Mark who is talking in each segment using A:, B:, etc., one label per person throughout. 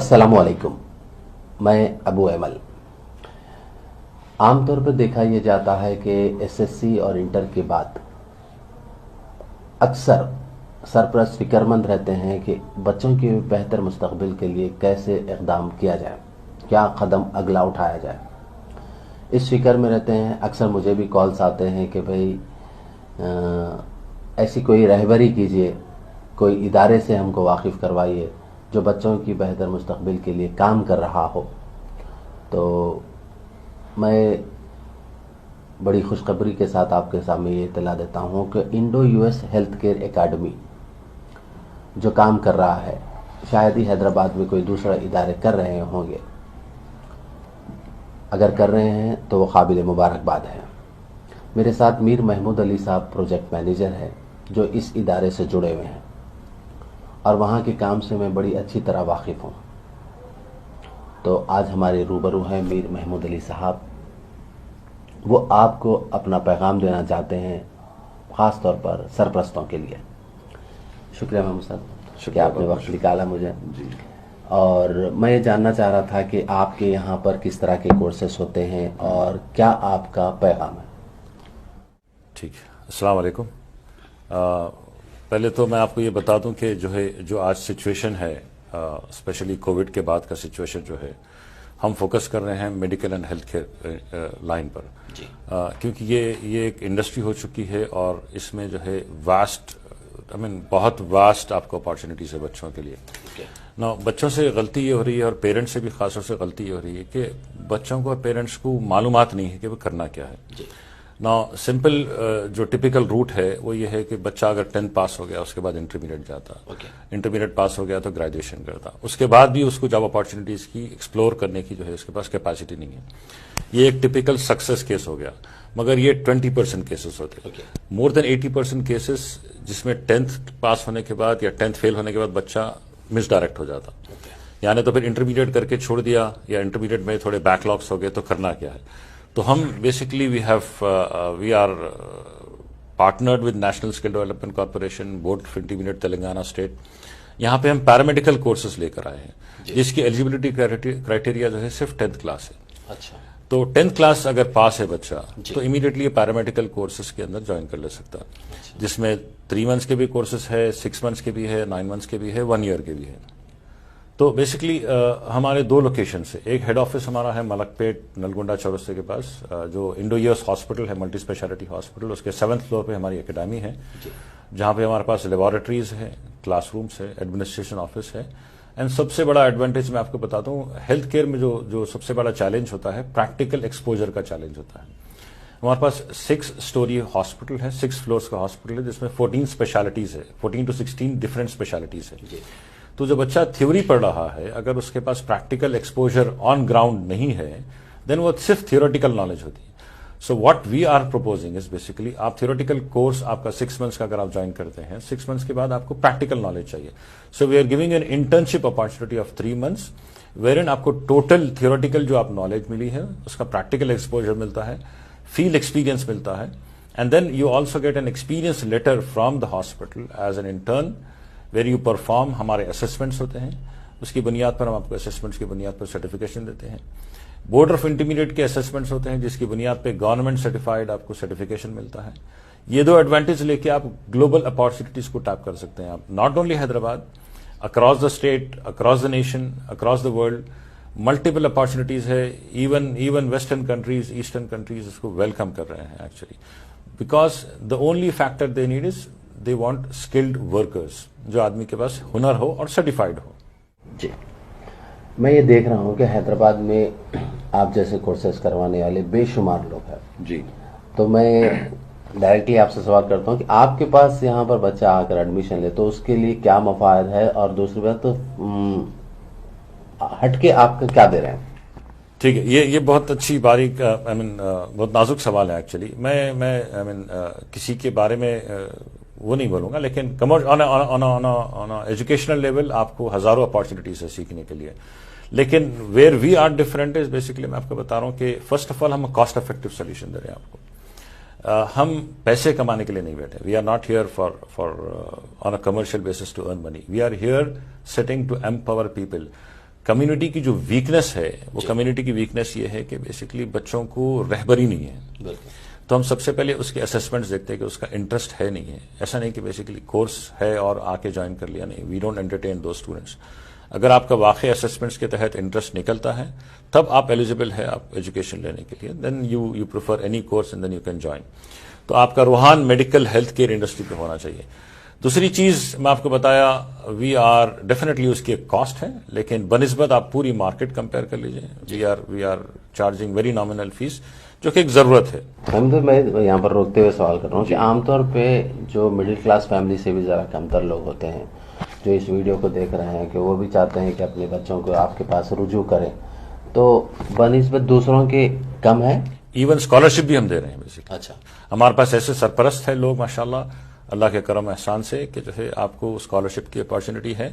A: السلام علیکم، میں ابو ایمل۔ عام طور پر دیکھا یہ جاتا ہے کہ ایس ایس سی اور انٹر کے بعد اکثر سرپرست فکر مند رہتے ہیں کہ بچوں کے بہتر مستقبل کے لیے کیسے اقدام کیا جائے، کیا قدم اگلا اٹھایا جائے۔ اس فکر میں رہتے ہیں۔ اکثر مجھے بھی کالز آتے ہیں کہ بھئی ایسی کوئی رہبری کیجئے، کوئی ادارے سے ہم کو واقف کروائیے جو بچوں کی بہتر مستقبل کے لیے کام کر رہا ہو۔ تو میں بڑی خوشخبری کے ساتھ آپ کے سامنے یہ اطلاع دیتا ہوں کہ Indo U S health care academy جو کام کر رہا ہے، شاید ہی حیدرآباد میں کوئی دوسرا ادارے کر رہے ہوں گے۔ اگر کر رہے ہیں تو وہ قابل مبارکباد ہے۔ میرے ساتھ میر محمود علی صاحب پروجیکٹ مینیجر ہے جو اس ادارے سے جڑے ہوئے ہیں، اور وہاں کے کام سے میں بڑی اچھی طرح واقف ہوں۔ تو آج ہمارے روبرو ہیں میر محمود علی صاحب۔ وہ آپ کو اپنا پیغام دینا چاہتے ہیں، خاص طور پر سرپرستوں کے لیے۔ شکریہ محمود صاحب کہ آپ نے وقت نکالا مجھے۔ اور میں یہ جاننا چاہ رہا تھا کہ آپ کے یہاں پر کس طرح کے کورسز ہوتے ہیں اور کیا آپ کا پیغام ہے؟
B: ٹھیک ہے، السلام علیکم۔ پہلے تو میں آپ کو یہ بتا دوں کہ جو آج سچویشن ہے، اسپیشلی کووڈ کے بعد کا سچویشن جو ہے، ہم فوکس کر رہے ہیں medical and health care line پر، کیونکہ یہ ایک انڈسٹری ہو چکی ہے اور اس میں جو ہے بہت واسٹ آپ کو اپارچونیٹیز ہے بچوں کے لیے۔ بچوں سے غلطی یہ ہو رہی ہے، اور پیرنٹس سے بھی خاص طور سے غلطی یہ ہو رہی ہے کہ بچوں کو اور پیرنٹس کو معلومات نہیں ہے کہ وہ کرنا کیا ہے۔ سمپل جو ٹپیکل روٹ ہے وہ یہ ہے کہ بچہ اگر 10th پاس ہو گیا اس کے بعد انٹرمیڈیٹ جاتا، انٹرمیڈیٹ پاس ہو گیا تو گریجویشن کرتا، اس کے بعد بھی اس کو جاب اپارچونیٹیز کی ایکسپلور کرنے کی جو ہے اس کے پاس کیپیسٹی نہیں ہے۔ یہ ایک ٹپیکل سکسیس کیس ہو گیا، مگر یہ 20% کیسز ہوتے ہیں۔ مور دین 80% کیسز جس میں 10th پاس ہونے کے بعد یا 10th فیل ہونے کے بعد بچہ مس ڈائریکٹ ہو جاتا، یعنی تو پھر انٹرمیڈیٹ کر کے چھوڑ دیا، یا انٹرمیڈیٹ میں تھوڑے بیک لاگس ہو گئے تو کرنا کیا ہے۔ تو ہم basically we are partnered with national skill development corporation, board of intermediate Telangana state. یہاں پہ ہم پیرامیڈیکل کورسز لے کر آئے ہیں جس کی ایلیجیبلٹی کرائٹیریا جو ہے صرف 10th کلاس ہے۔
A: اچھا،
B: تو 10th کلاس اگر پاس ہے بچہ تو امیڈیٹلی پیرامیڈیکل کورسز کے اندر جوائن کر لے سکتا ہے، جس میں 3 months کے بھی کورسز ہے، 6 months کے بھی ہے، 9 months کے بھی ہے، 1 year کے بھی ہے۔ تو بیسکلی ہمارے 2 لوکیشنز ہیں۔ ایک ہیڈ آفس ہمارا ہے ملک پیٹ نلگونڈا چورستے کے پاس، جو انڈو یو ایس ہاسپٹل ہے، ملٹی اسپیشلٹی ہاسپٹل، اس کے 7th فلور پہ ہماری اکیڈمی ہے، جہاں پہ ہمارے پاس لیبارٹریز ہے، کلاس رومس ہے، ایڈمنسٹریشن آفس ہے۔ اینڈ سب سے بڑا ایڈوانٹیج میں آپ کو بتاتا ہوں، ہیلتھ کیئر میں جو سب سے بڑا چیلنج ہوتا ہے، پریکٹیکل ایکسپوجر کا چیلنج ہوتا ہے۔ ہمارے پاس 6 story ہاسپٹل ہے، 6 floors کا ہاسپٹل ہے، جس میں 14 اسپیشلٹیز ہے، 14 to 16 ڈفرینٹ اسپیشلٹیز ہے۔ تو جو بچہ تھیوری پڑھ رہا ہے، اگر اس کے پاس پریکٹیکل ایکسپوجر آن گراؤنڈ نہیں ہے، دین وہ صرف تھیوریٹیکل نالج ہوتی ہے۔ So what we are proposing is basically, آپ تھیوریٹیکل کورس آپ کا 6 months کا اگر آپ جوائن کرتے ہیں، 6 months کے بعد آپ کو پریکٹیکل نالج چاہیے۔ So we are giving an internship opportunity of 3 months، where آپ کو ٹوٹل تھیوریٹیکل جو آپ نالج ملی ہے اس کا پریکٹیکل ایکسپوجر ملتا ہے، فیلڈ ایکسپیرینس ملتا ہے، and then you also get an experience letter from the hospital as an intern, where you perform. ہمارے اسسمنٹس ہوتے ہیں، اس کی بنیاد پر ہم آپ کو اسسمنٹس کی بنیاد پر سرٹیفکیشن دیتے ہیں۔ بورڈ آف انٹرمیڈیٹ کے اسسمنٹس ہوتے ہیں، جس کی بنیاد پہ گورنمنٹ سرٹیفائڈ آپ کو سرٹیفکیشن ملتا ہے۔ یہ 2 ایڈوانٹیج لے کے آپ گلوبل اپارچونیٹیز کو ٹیپ کر سکتے ہیں۔ آپ not only Hyderabad, across the state, across the nation, across the world, multiple opportunities ہے۔ Even western countries, eastern countries اس کو ویلکم کر رہے ہیں actually, because the only factor they need is they want skilled workers, جو آدمی کے پاس ہنر ہو اور سرٹیفائڈ ہو۔
A: جی، میں یہ دیکھ رہا ہوں کہ حیدرآباد میں آپ جیسے کورسز کروانے والے بے شمار لوگ ہیں۔
B: جی،
A: تو میں ڈائریکٹلی آپ سے سوال کرتا ہوں کہ آپ کے پاس یہاں پر بچہ آ کر ایڈمیشن لے تو اس کے لیے کیا مفاد ہے، اور دوسری بات تو ہٹ کے آپ کا کیا دے رہے ہیں؟
B: ٹھیک ہے، یہ بہت اچھی باریک بہت نازک سوال ہے ایکچولی۔ میں کسی کے بارے میں وہ نہیں بولوں گا، لیکن آن ایجوکیشنل لیول آپ کو ہزاروں اپارچونیٹیز ہے سیکھنے کے لیے، لیکن where we are different is basically میں آپ کو بتا رہا ہوں کہ فرسٹ آف آل ہم کاسٹ افیکٹو سولوشن دے رہے ہیں آپ کو۔ ہم پیسے کمانے کے لیے نہیں بیٹھے، we are not here for on a commercial basis to earn money, we are here sitting to empower people, community کی جو ویکنس ہے وہ کمیونٹی کی ویکنس یہ ہے کہ بیسکلی بچوں کو رہبری نہیں ہے. تو ہم سب سے پہلے اس کے اسسمنٹس دیکھتے ہیں کہ اس کا انٹرسٹ ہے نہیں ہے. ایسا نہیں کہ بیسکلی کورس ہے اور آ کے جوائن کر لیا, نہیں, we don't entertain those students. اگر آپ کا واقعی اسسمنٹس کے تحت انٹرسٹ نکلتا ہے تب آپ ایلیجیبل ہے آپ ایجوکیشن لینے کے لیے, then you prefer any course and then you can join. تو آپ کا Rohan medical health care industry پہ ہونا چاہیے. دوسری چیز میں آپ کو بتایا, وی آر ڈیفینیٹلی اس کی ایک کاسٹ ہے, لیکن بنسبت آپ پوری مارکیٹ کمپیئر کر لیجیے, we are charging very nominal fees جو کہ ایک ضرورت ہے.
A: میں یہاں پر روکتے ہوئے سوال کر رہا ہوں کہ عام طور پہ جو مڈل کلاس فیملی سے بھی ذرا کم تر لوگ ہوتے ہیں جو اس ویڈیو کو دیکھ رہے ہیں کہ وہ بھی چاہتے ہیں کہ اپنے بچوں کو آپ کے پاس رجوع کریں, تو بنسبت دوسروں کے کم ہے.
B: ایون اسکالرشپ بھی ہم دے رہے ہیں بیسکلی.
A: اچھا,
B: ہمارے پاس ایسے سرپرست ہیں لوگ ماشاءاللہ اللہ کے کرم احسان سے کہ جو ہے آپ کو اسکالرشپ کی اپارچونٹی ہے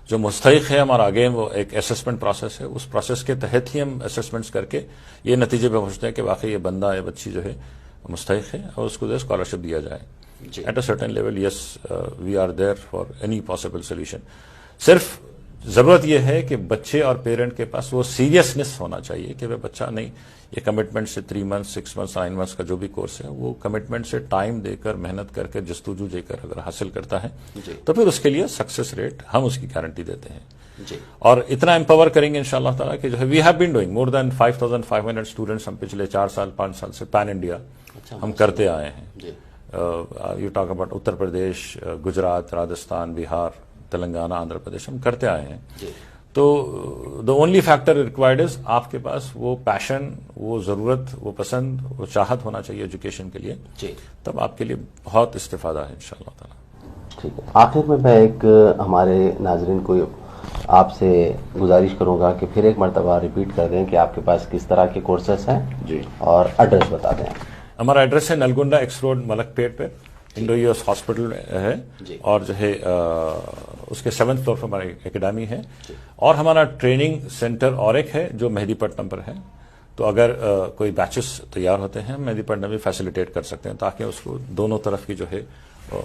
B: جو مستحق ہے. ہمارا اگین وہ ایک اسسمنٹ پروسیس ہے, اس پروسیس کے تحت ہی ہم اسسمنٹس کر کے یہ نتیجے پہ پہنچتے ہیں کہ واقعی یہ بندہ یا بچی جو ہے مستحق ہے اور اس کو جو ہے اسکالرشپ دیا جائے. At a certain level yes we are there for any possible solution. صرف ضرورت یہ ہے کہ بچے اور پیرنٹ کے پاس وہ سیریسنس ہونا چاہیے کہ وہ بچہ نہیں یہ کمٹمنٹ سے 3 months 6 months 9 months کا جو بھی کورس ہے وہ کمٹمنٹ سے ٹائم دے کر محنت کر کے جستجو دے کر اگر حاصل کرتا ہے تو پھر اس کے لیے سکسیس ریٹ ہم اس کی گارنٹی دیتے ہیں. اور اتنا امپاور کریں گے انشاءاللہ تعالیٰ کہ جو ہے we have been doing more than 5500 students ہم پچھلے 4 سال 5 سال سے پین انڈیا ہم کرتے آئے ہیں. You talk about Uttar Pradesh, Gujarat, Rajasthan, بہار, تلنگانہ, آندھرا پردیش ہم کرتے آئے ہیں. تو دا اونلی فیکٹر ریکوائرڈ از آپ کے پاس وہ پیشن, وہ ضرورت, وہ پسند, وہ چاہت ہونا چاہیے ایجوکیشن کے لیے, تب آپ کے لیے بہت استفادہ ہے انشاءاللہ تعالیٰ.
A: ٹھیک ہے, آخر میں ایک ہمارے ناظرین کو آپ سے گزارش کروں گا کہ پھر ایک مرتبہ ریپیٹ کر دیں کہ آپ کے پاس کس طرح کے کورسز ہیں اور ایڈریس بتا دیں.
B: ہمارا ایڈریس ہے نلگونڈا ایکس روڈ ملک پیٹ پہ انڈو یو ایس ہاسپٹل ہے, اور جو ہے اس کے 7th فلور پر ہماری اکیڈمی ہے, اور ہمارا ٹریننگ سینٹر اور ایک ہے جو مہدی پٹنم پر ہے. تو اگر کوئی بیچز تیار ہوتے ہیں مہدی پٹنم بھی فیسیلیٹیٹ کر سکتے ہیں تاکہ اس کو دونوں طرف کی جو ہے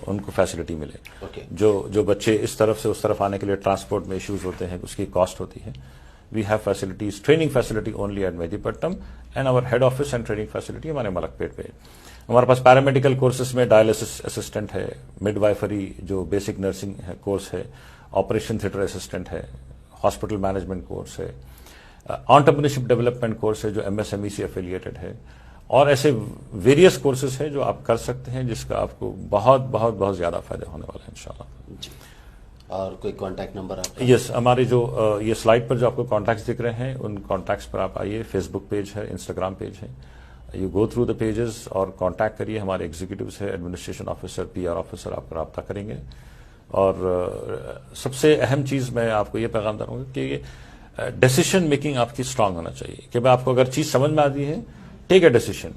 B: ان کو فیسلٹی ملے. جو بچے اس طرف سے اس طرف آنے کے لیے ٹرانسپورٹ میں ایشوز ہوتے ہیں اس کی کاسٹ ہوتی ہے, we have facilities, training facility only at Mehdipatnam and our head office and training facility ہمارے ملک پیٹ پہ. ہمارے پاس پیرامیڈیکل کورسز میں ڈائلسس اسسٹنٹ ہے, مڈ وائفری جو بیسک نرسنگ ہے کورس ہے, آپریشن تھیٹر اسسٹنٹ ہے, ہاسپٹل مینجمنٹ کورس ہے, انٹرپرینیورشپ ڈیولپمنٹ کورس ہے جو MSME سے افیلیٹڈ ہے, اور ایسے ویریس کورسز ہیں جو آپ کر سکتے ہیں جس کا آپ کو بہت بہت بہت زیادہ فائدہ ہونے والا ہے انشاءاللہ.
A: اور کوئی کانٹیکٹ نمبر آپ کا؟
B: یس, ہمارے جو یہ سلائڈ پر جو آپ کو کانٹیکٹس دکھ رہے ہیں ان کانٹیکٹس پر آپ آئیے. فیس بک پیج ہے, انسٹاگرام پیج ہے, you go through the pages اور کانٹیکٹ کریے. ہمارے ایگزیکٹوز ہے, ایڈمنسٹریشن آفیسر, PR آفیسر آپ کا رابطہ کریں گے. اور سب سے اہم چیز میں آپ کو یہ پیغام دوں گا کہ ڈیسیشن میکنگ آپ کی اسٹرانگ ہونا چاہیے کہ آپ کو اگر چیز سمجھ میں آتی ہے ٹیک اے ڈیسیشن,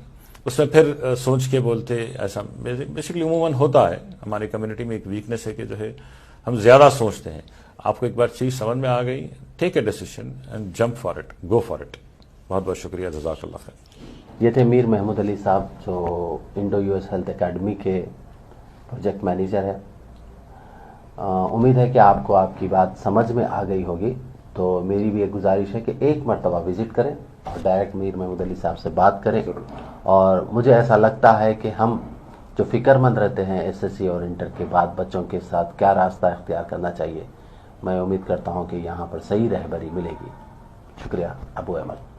B: اس میں پھر سوچ کے بولتے ایسا بیسکلی عموماً ہوتا ہے. ہماری کمیونٹی میں ایک ویکنیس ہے کہ جو ہے ہم زیادہ سوچتے ہیں. آپ کو ایک بار چیز سمجھ میں آ گئی, take a decision and jump for it, go for it. بہت بہت شکریہ, جزاک اللہ خیر.
A: یہ تھے میر محمود علی صاحب جو انڈو US ہیلتھ اکیڈمی کے پروجیکٹ مینیجر ہے. امید ہے کہ آپ کو آپ کی بات سمجھ میں آ گئی ہوگی. تو میری بھی ایک گزارش ہے کہ ایک مرتبہ وزٹ کریں اور ڈائریکٹ میر محمود علی صاحب سے بات کریں. اور مجھے ایسا لگتا ہے کہ ہم جو فکر مند رہتے ہیں SSC اور انٹر کے بعد بچوں کے ساتھ کیا راستہ اختیار کرنا چاہیے, میں امید کرتا ہوں کہ یہاں پر صحیح رہبری ملے گی. شکریہ ابو احمد.